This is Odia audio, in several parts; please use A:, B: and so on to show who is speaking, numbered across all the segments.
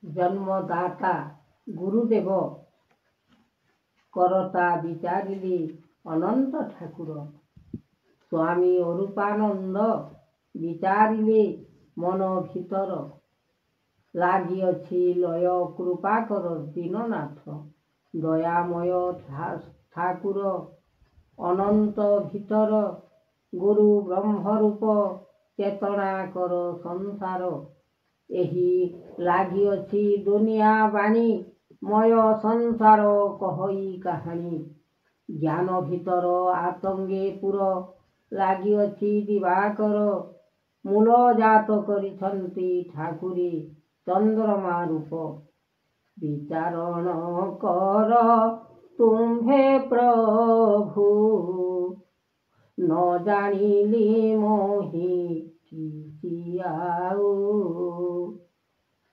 A: ଜନ୍ମଦାତା ଗୁରୁଦେବ କରତା ବିଚାରିଲେ ଅନନ୍ତ ଠାକୁର। ସ୍ୱାମୀ ଅରୂପାନନ୍ଦ ବିଚାରିଲେ ମନ ଭିତର। ଲାଗିଅଛି ଲୟ କୃପାକର ଦୀନନାଥ। ଦୟାମୟ ଠାକୁର ଅନନ୍ତ ଭିତର। ଗୁରୁ ବ୍ରହ୍ମରୂପ ଚେତନା କର ସଂସାର। ଏହି ଲାଗିଅଛି ଦୁନିଆ ବାଣୀ ମୟ ସଂସାର କହଇ କାହାଣୀ। ଜ୍ଞାନ ଭିତର ଆତଙ୍ଗେ ପୁର ଲାଗିଅଛି ଦିବାକର। ମୂଳ ଜାତ କରିଛନ୍ତି ଠାକୁରେ ଚନ୍ଦ୍ରମା ରୂପ। ବିଚାରଣ କର ତୁମ୍ଭେ ପ୍ରଭୁ ନ ଜାଣିଲି ମୋହି କିଛି ଆଉ।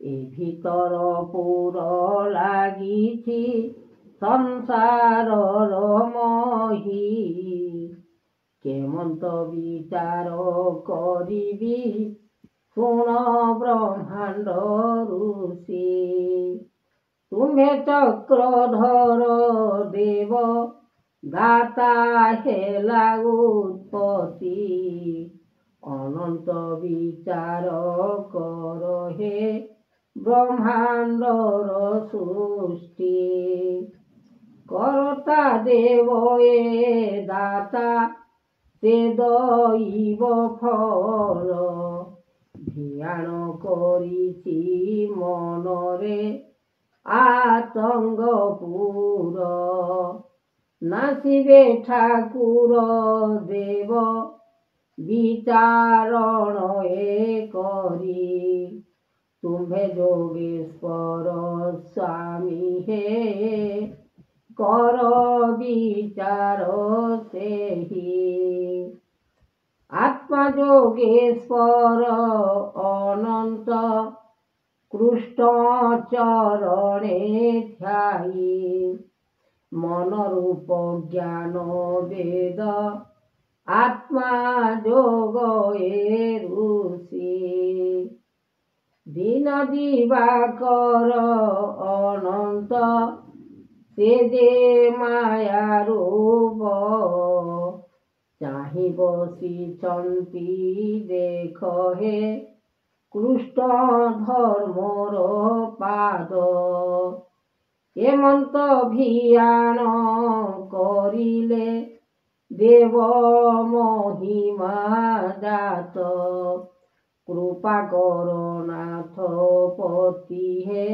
A: ଏ ଭିତର ପୁର ଲାଗିଛି ସଂସାରର ମହି। କେମନ୍ତ ବିଚାର କରିବି ଶୁଣ ବ୍ରହ୍ମାଣ୍ଡ ଋଷି। ତୁମ୍ଭେ ଚକ୍ରଧର ଦେବ ଦାତା ହେଲା ଉତ୍ପତ୍ତି। ଅନନ୍ତ ବିଚାର କର ହେ ବ୍ରହ୍ମାଣ୍ଡର ସୃଷ୍ଟି। କରତା ଦେବ ଏ ଦାତା ସେ ଦଇବ ଫଳ। ଧ୍ୟାନ କରିଛି ମନରେ ଆତଙ୍ଗ ପୁର। ନାସିବେ ଠାକୁର ଦେବ ବିଚାରଣ ଏ କରି। ତୁମ୍ଭେ ଯୋଗେଶ୍ୱର ସ୍ୱାମୀ ହେ କର ବିଚାର ସେହି। ଆତ୍ମା ଯୋଗେଶ୍ୱର ଅନନ୍ତ କୃଷ୍ଣ ଚରଣେ ଧ୍ୟାଇ। ମନରୂପ ଜ୍ଞାନ ବେଦ ଆତ୍ମା ଯୋଗ ଏ ଋଷି। ଦୀନ ଦିବାକର ଅନନ୍ତ ସେ ଯେ ମାୟା ରୂପ। ଚାହିଁ ବସିଛନ୍ତି ଦେଖ ହେ କୃଷ୍ଣ ଧର୍ମର ପାଦ। ହେମନ୍ତ ଭିଆଣ କରିଲେ ଦେବ ମହିମା ଜାତ। କୃପା କର ନାଥ ପତି ହେ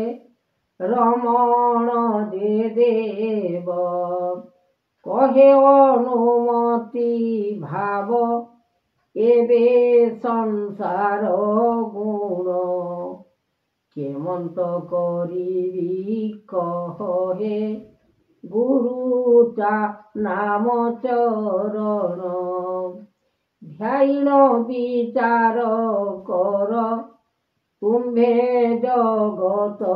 A: ରମଣ ଯେ ଦେବ। କହେ ଅନୁମତି ଭାବ ଏବେ ସଂସାର ଗୁଣ। କେମନ୍ତ କରିବି କହ ହେ ଗୁରୁ ନାମ ଚରଣ। ଧ୍ୟାଇଣ ବିଚାର କର ତୁମ୍ଭେ ଜଗତ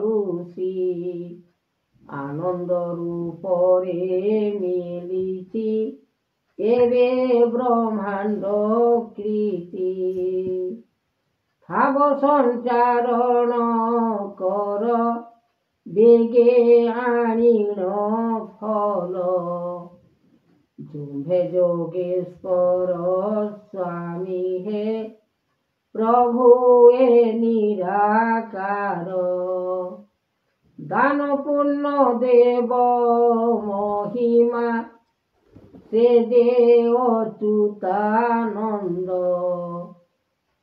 A: ଋଷି। ଆନନ୍ଦ ରୂପରେ ମିଳିଛି ଏବେ ବ୍ରହ୍ମାଣ୍ଡ କୀର୍ତ୍ତି। ଭାବ ସଞ୍ଚାରଣ କର ବେଗେ ଆଣିଣ ଫଲ। ତୁମ୍ଭେ ଯୋଗେଶ୍ୱର ସ୍ୱାମୀ ହେ ପ୍ରଭୁ ଏ ନିରାକାର। ଦାନ ପୂର୍ଣ୍ଣ ଦେବ ମହିମା ସେ ଯେ ଅଚ୍ୟୁତାନନ୍ଦ।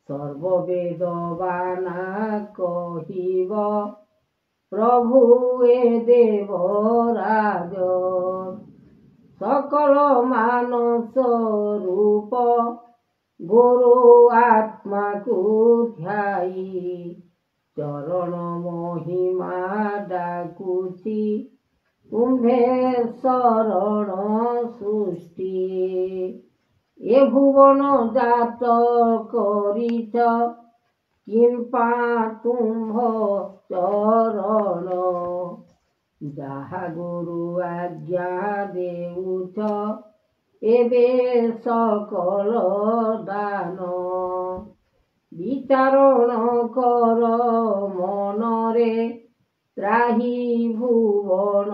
A: ସର୍ବବେଦବାନା କହିବ ପ୍ରଭୁ ଏ ଦେବରାଜ। ସକଳ ମାନସ ରୂପ ଗୁରୁ ଆତ୍ମାକୁ ଧ୍ୟାଇ। ଚରଣ ମହିମା ଡାକୁଛି ତୁମ୍ଭେ ଶରଣ ସୃଷ୍ଟି। ଏ ଭୁବନ ଜାତ କରିଛ କିମ୍ପା ତୁମ୍ଭ ଚରଣ। ଯାହା ଗୁରୁ ଆଜ୍ଞା ଦେଉଛ ଏବେ ସକଳ ଦାନ। ବିଚାରଣ କର ମନରେ ত্রাহি ভুবন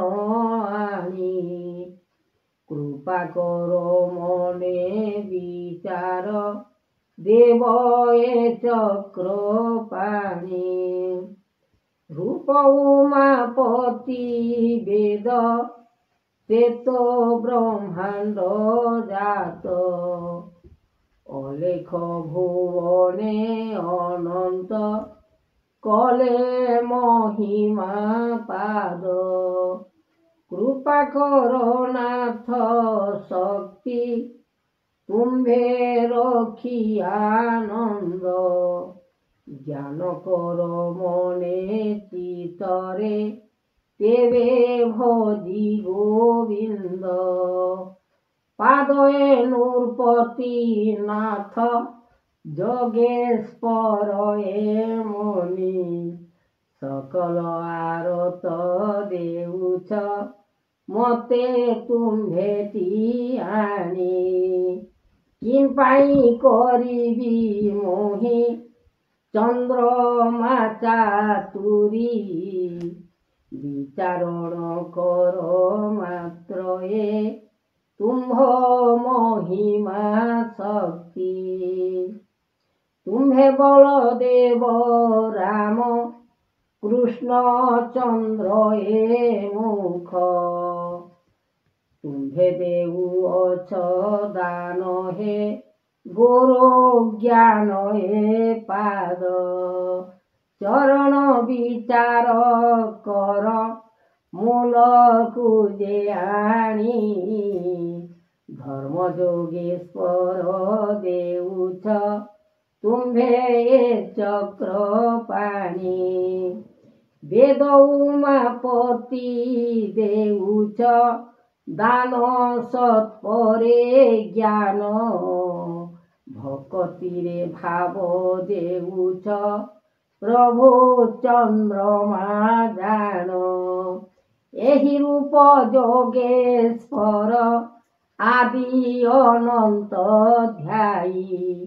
A: আনি। কৃপা কর মনে বিচার, দেব এ চক্র পানি। রূপ উমাপতি বেদ, শ্বেত ব্রহ্মাণ্ড জাত। অলেখ ভুবনে অনন্ত, কলে মহিমা পাদ। কৃপা কর নাথ শক্তি, তুম্ভে রক্ষি আনন্দ। জ্ঞান কর মনে চিতরে, তেবে ভজি গোবিন্দ। পাদয়ে নৃপতি নাথ, যোগেশ্বর এ মনি। সকল আরত দেউছ, মতে তুম্ভেটি আনি। কিম্পাই করিবি মোহি, চন্দ্রমা চাতুরি। বিচারণ কর মাত্র এ, তুম্ভ মহিমা শক্তি। তুম্ভে বলদেব রাম, কৃষ্ণ চন্দ্র এ মুখ। তুম্ভে দেউ অছ দান হে, গুরু জ্ঞান এ পাদ। চরণ বিচার কর, মূলକୁ যে আনি। ধর্ম যোগেশ্বর দেউছ, তুম্ভে এ চক্র পানি। বেদ উমাপতি দেউছ, দান সৎপরে জ্ঞান। ভকতিরে ভাব দেউছ, প্রভু চন্দ্রমা জান। ଏହି ରୂପ ଯୋଗେଶ୍ୱର, ଆଦି ଅନନ୍ତ ଧ୍ୟାଇ।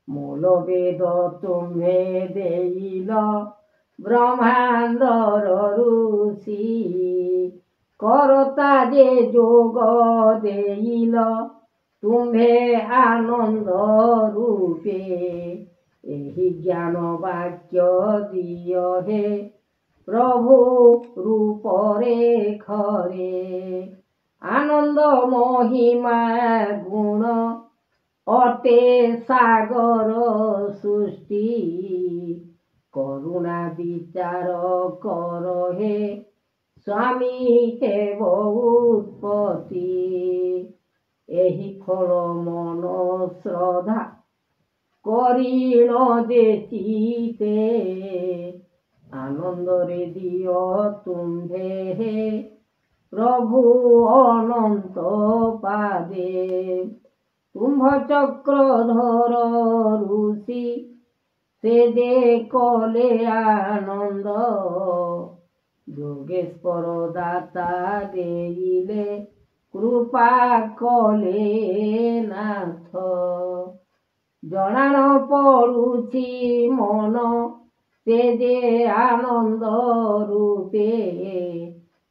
A: ମୂଳ ବେଦ ତୁମ୍ଭେ ଦେଇଲ, ବ୍ରହ୍ମାଣ୍ଡର ଋଷି। କରତା ଯେ ଯୋଗ ଦେଇଲ, ତୁମ୍ଭେ ଆନନ୍ଦ ରୂପେ। ଏହି ଜ୍ଞାନ ବାକ୍ୟ ଦିଅ ହେ, প্রভু রূপরে খরে। আনন্দ মহিমা গুণ, অটে সাগর সৃষ্টি। করুণা বিচার কর হে, স্বামী হেব উৎপত্তি। ଏହି ଫଳ ମନ ଶ୍ରଦ୍ଧା, କରିଣ ଯେ ଚିତେ। আনন্দরে দিও তুম্ভে হে, প্রভু অনন্ত পাদে। তুম্ভ চক্রধর ঋষি, সে যে কলে আনন্দ। যোগেশ্বর দাতা দেইলে, কৃপা কলে নাথ। জଣାଣ পড়ুছি মন, ସେ ଯେ ଆନନ୍ଦ ରୂପେ।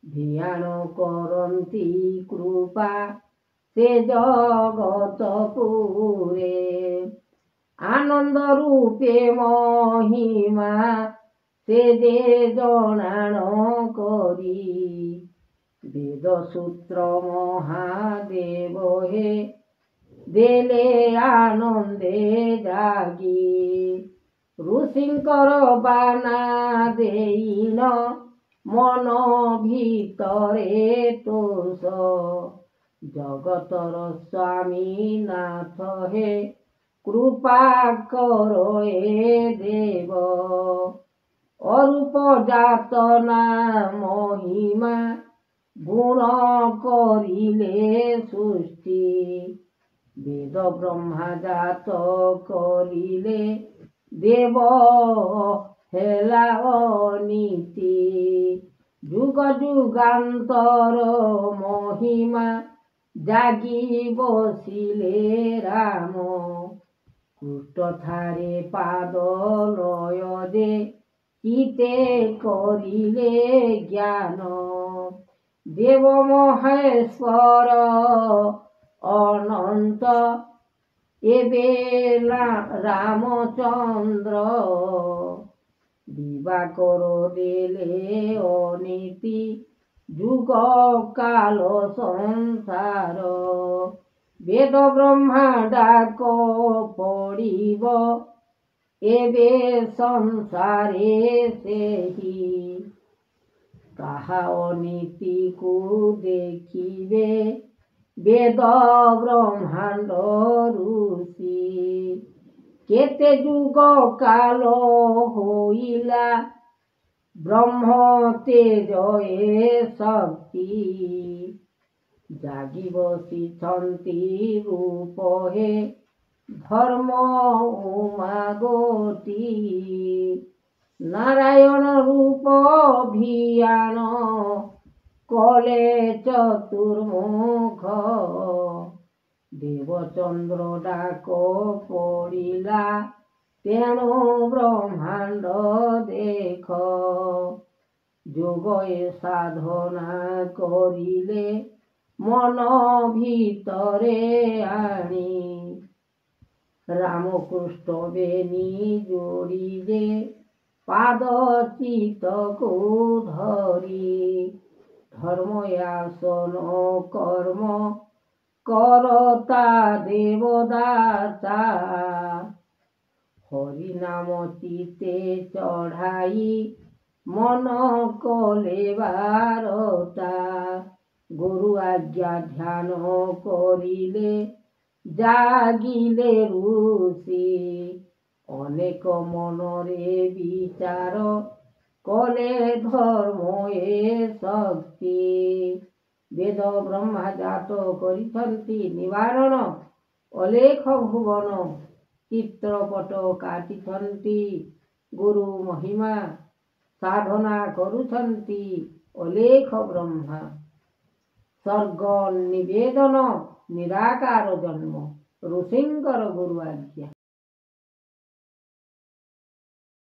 A: ଧ୍ୟାନ କରନ୍ତି କୃପା, ସେ ଜଗତପୁରେ। ଆନନ୍ଦ ରୂପେ ମହିମା, ସେ ଯେ ଜଣାଣ କରି। ବେଦ ସୂତ୍ର ମହାଦେବ হে, ଦେଲେ ଆନନ୍ଦେ ଜାଗି। ଋଷିଙ୍କର ବାନା ଦେଇନ, ମନ ଭିତରେ ତୋଷ। ଜଗତର ସ୍ୱାମୀ ନାଥ হে, কৃপা কর এ দেব। অরূপ জাত না মহিমা, গুণ করিলে সৃষ্টি। বেদ ব্রহ্মা জাত করিলে, দেব হেলা অনীতি। যুগ যুগান্তর মহিমা, জাগি বসিলে রাম। কুষ্ট থারে পাদ লয় যে, চিতে করিলে জ্ঞান দেব মহেশ্বর অনন্ত এবে রামচন্দ্র দিবাকর দেলে অনীতি যুগ কাল সংসার বেদ ব্রহ্মা ডাক পড়িব এবে সংসারে সেহি কাহা অনীতিকু দেখিবে বেদ ব্রহ্মাণ্ড ঋষি কেতে যুগ কাল হইলা ব্রহ্ম তেজয়ে শক্তি জাগি বসিছন্তি রূপ হে ধর্ম উমাগতি নারায়ণ রূপ ভিয়ান কলে চতুর্মুখ দেবচন্দ্র ডাক পড়িলা তেণু ব্রহ্মাণ্ড দেখ যোগয়ে সাধনা করিলে মন ভিতরে আনি রামকৃষ্ণ বেনি জড়িলে পাদ চিতকু ধরি ধর্ম আসন কর্ম করতা দেবদাতা হরি নাম চিতে চড়াই মন কলে বারতা গুরু আজ্ঞা ধ্যান করিলে জাগিলে ঋষি অনেক মনরে বিচার কলে ধর্ম এ শক্তি বেদ ব্রহ্মা জাত କରିଛନ୍ତି ନିବାରଣ ଅଲେଖ ଭୁବନ ଚିତ୍ରପଟ କାଟିଛନ୍ତି ଗୁରୁ ମହିମା ସାଧନା କରୁଛନ୍ତି ଅଲେଖ ବ୍ରହ୍ମା ସ୍ୱର୍ଗ ନିବେଦନ ନିରାକାର ଜନ୍ମ ଋଷିଙ୍କର ଗୁରୁ ଆଜ୍ଞା।